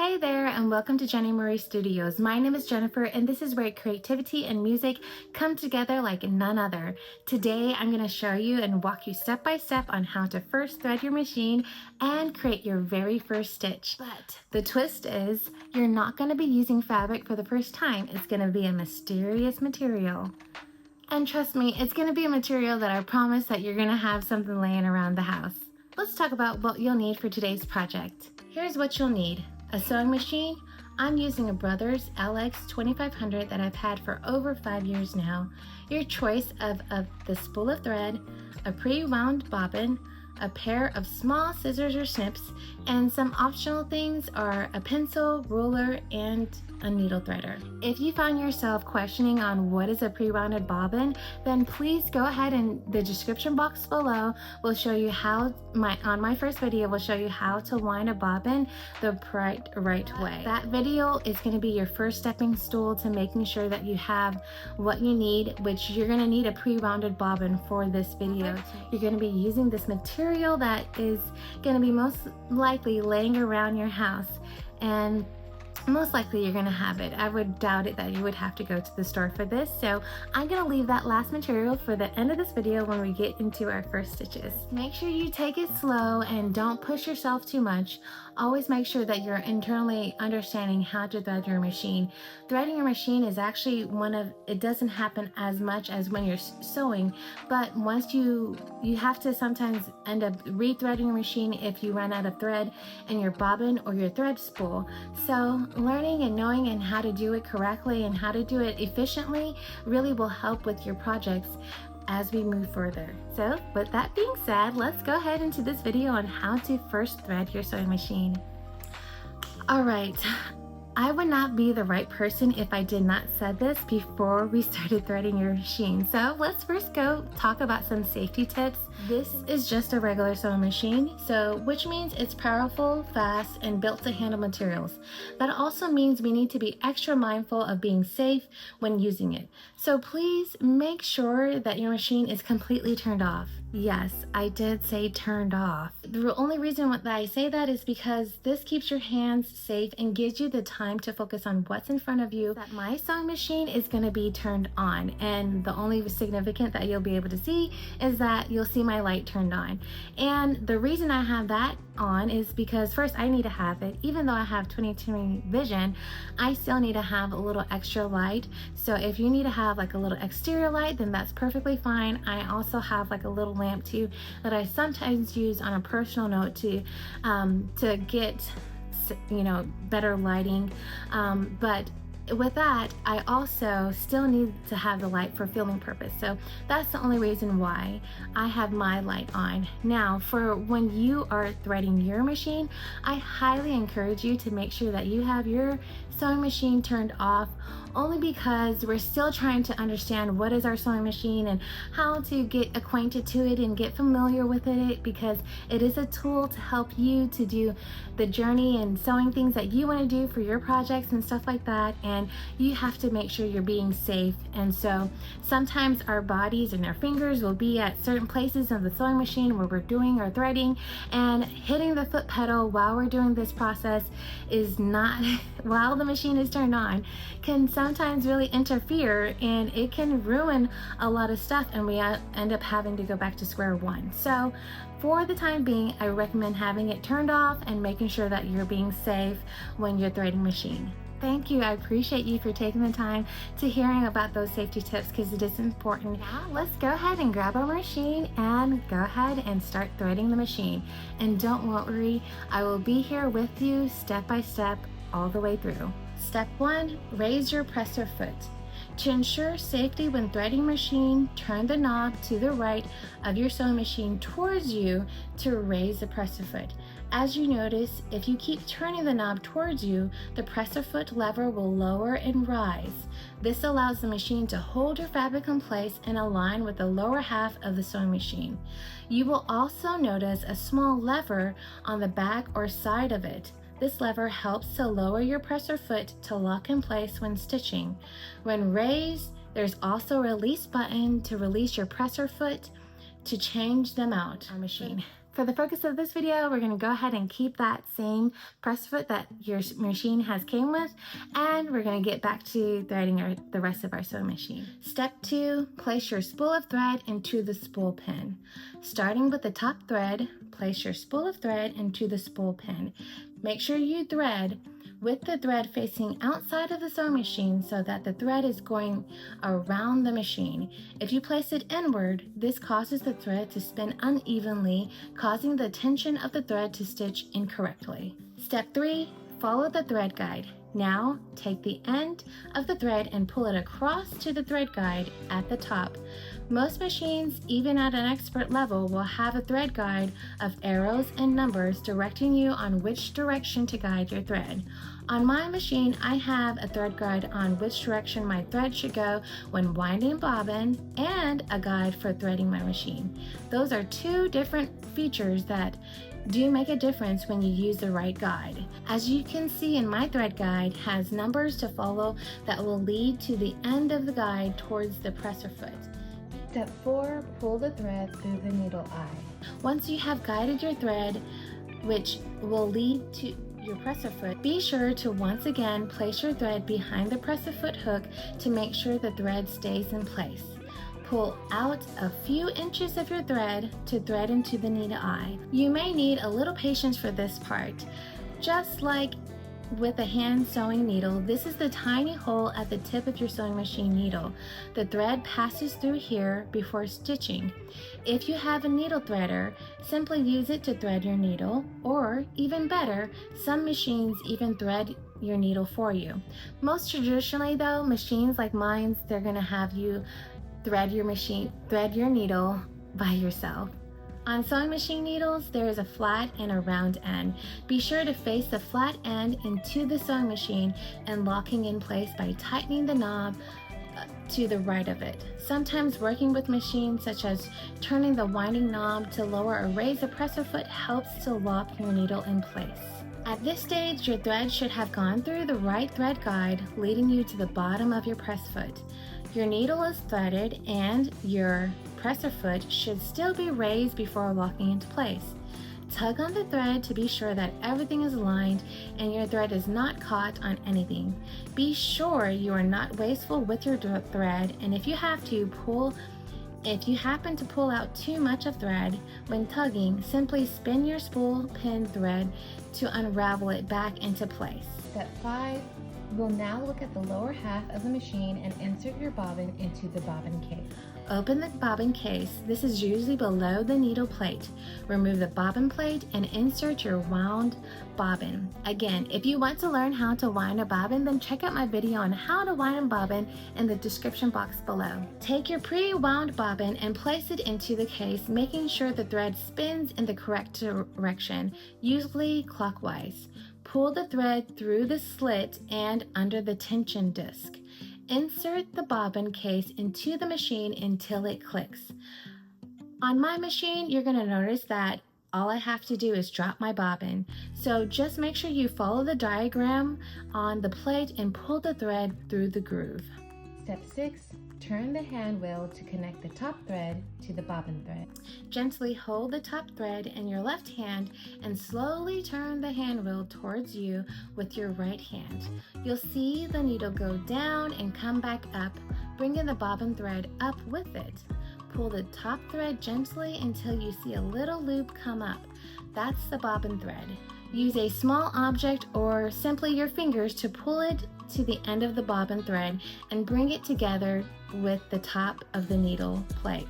Hi there and welcome to Jenni Marie Studios. My name is Jennifer and this is where creativity and music come together like none other. Today I'm going to show you and walk you step by step on how to first thread your machine and create your very first stitch. But the twist is you're not going to be using fabric for the first time. It's going to be a mysterious material. And trust me, it's going to be a material that I promise that you're going to have something laying around the house. Let's talk about what you'll need for today's project. Here's what you'll need. A sewing machine. I'm using a Brothers LX 2500 that I've had for over 5 years now. Your choice of the spool of thread, a pre-wound bobbin, a pair of small scissors or snips, and some optional things are a pencil, ruler, and a needle threader. If you find yourself questioning on what is a pre-wounded bobbin, then please go ahead and the description box below will show you how, on my first video will show you how to wind a bobbin the right way. That video is going to be your first stepping stool to making sure that you have what you need, which you're going to need a pre-wounded bobbin for this video. You're going to be using this material that is going to be most likely laying around your house, and most likely you're going to have it. I would doubt it that you would have to go to the store for this, so I'm going to leave that last material for the end of this video when we get into our first stitches. Make sure you take it slow and don't push yourself too much. Always make sure that you're internally understanding how to thread your machine. Threading your machine is actually it doesn't happen as much as when you're sewing, but once you have to sometimes end up re-threading your machine if you run out of thread in your bobbin or your thread spool. So learning and knowing and how to do it correctly and how to do it efficiently really will help with your projects as we move further. So with that being said, let's go ahead into this video on how to first thread your sewing machine. All right, I would not be the right person if I did not say this before we started threading your machine. So let's first go talk about some safety tips. This is just a regular sewing machine, which means it's powerful, fast, and built to handle materials. That also means we need to be extra mindful of being safe when using it. So please make sure that your machine is completely turned off. Yes, I did say turned off. The only reason that I say that is because this keeps your hands safe and gives you the time to focus on what's in front of you. That my sewing machine is going to be turned on, and the only significant that you'll be able to see is that you'll see my light turned on. And the reason I have that on is because first I need to have it. Even though I have 20/20 vision, I still need to have a little extra light. So if you need to have like a little exterior light, then that's perfectly fine. I also have like a little lamp too that I sometimes use on a personal note to get better lighting, but with that, I also still need to have the light for filming purpose. So that's the only reason why I have my light on. Now, for when you are threading your machine, I highly encourage you to make sure that you have your sewing machine turned off, only because we're still trying to understand what is our sewing machine and how to get acquainted to it and get familiar with it, because it is a tool to help you to do the journey and sewing things that you want to do for your projects and stuff like that. And you have to make sure you're being safe. And so sometimes our bodies and our fingers will be at certain places of the sewing machine where we're doing our threading, and hitting the foot pedal while we're doing this process is not while the machine is turned on can sometimes really interfere, and it can ruin a lot of stuff, and we end up having to go back to square one. So for the time being, I recommend having it turned off and making sure that you're being safe when you're threading machine. Thank you. I appreciate you for taking the time to hearing about those safety tips, because it is important. Now let's go ahead and grab our machine and go ahead and start threading the machine. And don't worry, I will be here with you step by step all the way through. Step 1, raise your presser foot. To ensure safety when threading machine, turn the knob to the right of your sewing machine towards you to raise the presser foot. As you notice, if you keep turning the knob towards you, the presser foot lever will lower and rise. This allows the machine to hold your fabric in place and align with the lower half of the sewing machine. You will also notice a small lever on the back or side of it. This lever helps to lower your presser foot to lock in place when stitching. When raised, there's also a release button to release your presser foot to change them out. Our machine. For the focus of this video, we're going to go ahead and keep that same press foot that your machine has came with, and we're going to get back to threading the rest of our sewing machine. Step 2, place your spool of thread into the spool pin. Starting with the top thread, place your spool of thread into the spool pin. Make sure you thread with the thread facing outside of the sewing machine so that the thread is going around the machine. If you place it inward, this causes the thread to spin unevenly, causing the tension of the thread to stitch incorrectly. Step 3, follow the thread guide. Now, take the end of the thread and pull it across to the thread guide at the top. Most machines, even at an expert level, will have a thread guide of arrows and numbers directing you on which direction to guide your thread. On my machine, I have a thread guide on which direction my thread should go when winding bobbin, and a guide for threading my machine. Those are two different features that do make a difference when you use the right guide. As you can see in my thread guide has numbers to follow that will lead to the end of the guide towards the presser foot. Step 4, pull the thread through the needle eye. Once you have guided your thread, which will lead to your presser foot, be sure to once again place your thread behind the presser foot hook to make sure the thread stays in place. Pull out a few inches of your thread to thread into the needle eye. You may need a little patience for this part. Just like with a hand sewing needle, this is the tiny hole at the tip of your sewing machine needle. The thread passes through here before stitching. If you have a needle threader, simply use it to thread your needle, or even better, some machines even thread your needle for you. Most traditionally though, machines like mine, they're gonna have you thread your needle by yourself. On sewing machine needles, there is a flat and a round end. Be sure to face the flat end into the sewing machine and locking in place by tightening the knob to the right of it. Sometimes working with machines such as turning the winding knob to lower or raise the presser foot helps to lock your needle in place. At this stage, your thread should have gone through the right thread guide, leading you to the bottom of your press foot. Your needle is threaded and your presser foot should still be raised before locking into place. Tug on the thread to be sure that everything is aligned and your thread is not caught on anything. Be sure you are not wasteful with your thread, and if you happen to pull out too much of thread when tugging, simply spin your spool pin thread to unravel it back into place. Step 5. We'll now look at the lower half of the machine and insert your bobbin into the bobbin case. Open the bobbin case. This is usually below the needle plate. Remove the bobbin plate and insert your wound bobbin. Again, if you want to learn how to wind a bobbin, then check out my video on how to wind a bobbin in the description box below. Take your pre-wound bobbin and place it into the case, making sure the thread spins in the correct direction, usually clockwise. Pull the thread through the slit and under the tension disc. Insert the bobbin case into the machine until it clicks. On my machine, you're going to notice that all I have to do is drop my bobbin. So just make sure you follow the diagram on the plate and pull the thread through the groove. Step 6. Turn the hand wheel to connect the top thread to the bobbin thread. Gently hold the top thread in your left hand and slowly turn the hand wheel towards you with your right hand. You'll see the needle go down and come back up, bringing the bobbin thread up with it. Pull the top thread gently until you see a little loop come up. That's the bobbin thread. Use a small object or simply your fingers to pull it to the end of the bobbin thread and bring it together with the top of the needle plate.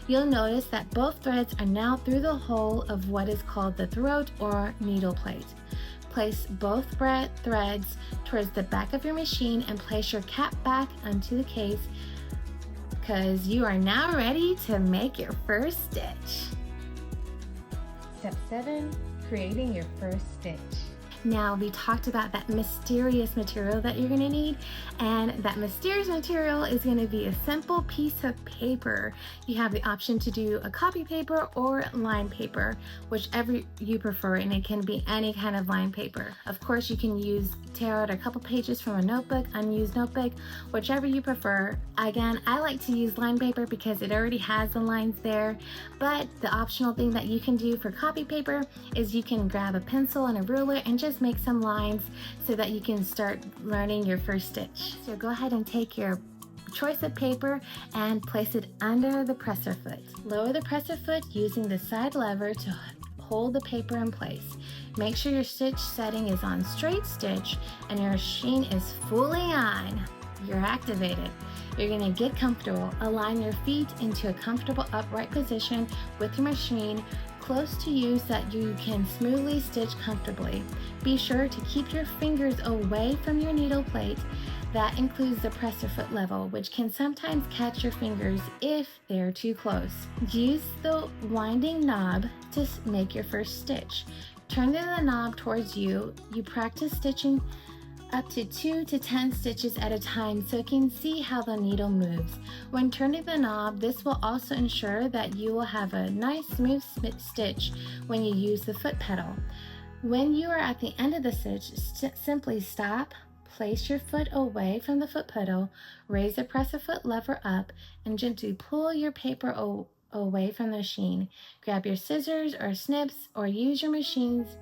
You'll notice that both threads are now through the hole of what is called the throat or needle plate. Place both threads towards the back of your machine and place your cap back onto the case because you are now ready to make your first stitch. Step 7. Creating your first stitch. Now, we talked about that mysterious material that you're going to need, and that mysterious material is going to be a simple piece of paper. You have the option to do a copy paper or line paper, whichever you prefer, and it can be any kind of line paper. Of course, you can use tear out a couple pages from a notebook, unused notebook, whichever you prefer. Again, I like to use line paper because it already has the lines there, but the optional thing that you can do for copy paper is you can grab a pencil and a ruler and just make some lines so that you can start learning your first stitch. So go ahead and take your choice of paper and place it under the presser foot. Lower the presser foot using the side lever to hold the paper in place. Make sure your stitch setting is on straight stitch and your machine is fully on. You're activated. You're going to get comfortable. Align your feet into a comfortable upright position with your machine close to you so that you can smoothly stitch comfortably. Be sure to keep your fingers away from your needle plate. That includes the presser foot level, which can sometimes catch your fingers if they're too close. Use the winding knob to make your first stitch. Turn the knob towards you. You practice stitching up to 2 to 10 stitches at a time so you can see how the needle moves. When turning the knob, this will also ensure that you will have a nice smooth stitch when you use the foot pedal. When you are at the end of the stitch, simply stop. Place your foot away from the foot pedal, raise the presser foot lever up, and gently pull your paper away from the machine. Grab your scissors or snips or use your machine's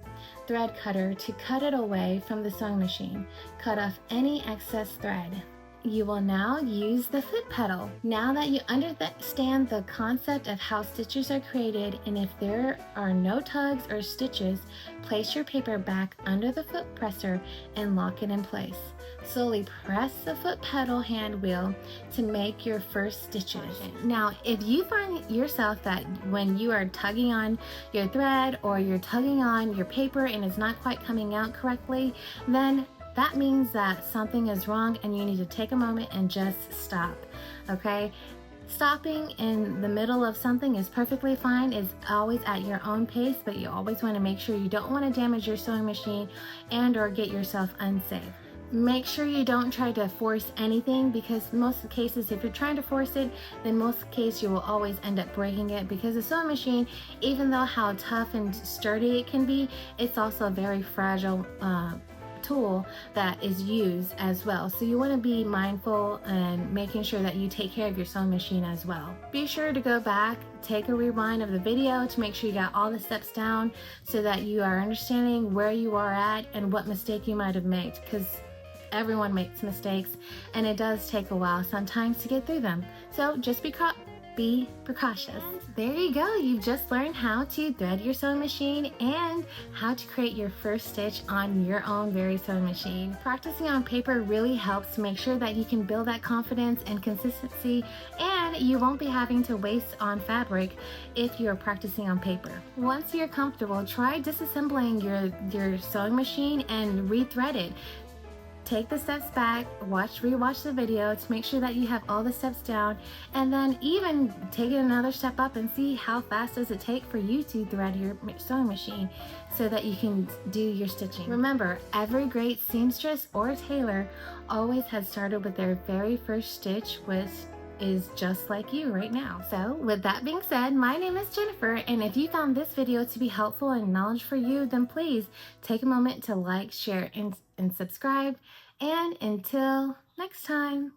thread cutter to cut it away from the sewing machine. Cut off any excess thread. You will now use the foot pedal. Now that you understand the concept of how stitches are created, and if there are no tugs or stitches, place your paper back under the foot presser and lock it in place. Slowly press the foot pedal hand wheel to make your first stitches. Now, if you find yourself that when you are tugging on your thread or you're tugging on your paper and it's not quite coming out correctly, then that means that something is wrong and you need to take a moment and just stop, okay? Stopping in the middle of something is perfectly fine. It's always at your own pace, but you always want to make sure you don't want to damage your sewing machine and or get yourself unsafe. Make sure you don't try to force anything, because in most cases, if you're trying to force it, then most cases you will always end up breaking it, because the sewing machine, even though how tough and sturdy it can be, it's also a very fragile tool that is used as well. So you want to be mindful and making sure that you take care of your sewing machine as well. Be sure to go back, take a rewind of the video to make sure you got all the steps down so that you are understanding where you are at and what mistake you might have made, because everyone makes mistakes and it does take a while sometimes to get through them. So just be precautious. There you go. You've just learned how to thread your sewing machine and how to create your first stitch on your own very sewing machine. Practicing on paper really helps to make sure that you can build that confidence and consistency, and you won't be having to waste on fabric if you're practicing on paper. Once you're comfortable, try disassembling your sewing machine and rethread it. Take the steps back, rewatch the video to make sure that you have all the steps down, and then even take it another step up and see how fast does it take for you to thread your sewing machine so that you can do your stitching. Remember, every great seamstress or tailor always has started with their very first stitch, which is just like you right now. So with that being said, my name is Jennifer, and if you found this video to be helpful and knowledge for you, then please take a moment to like, share, and subscribe. And until next time.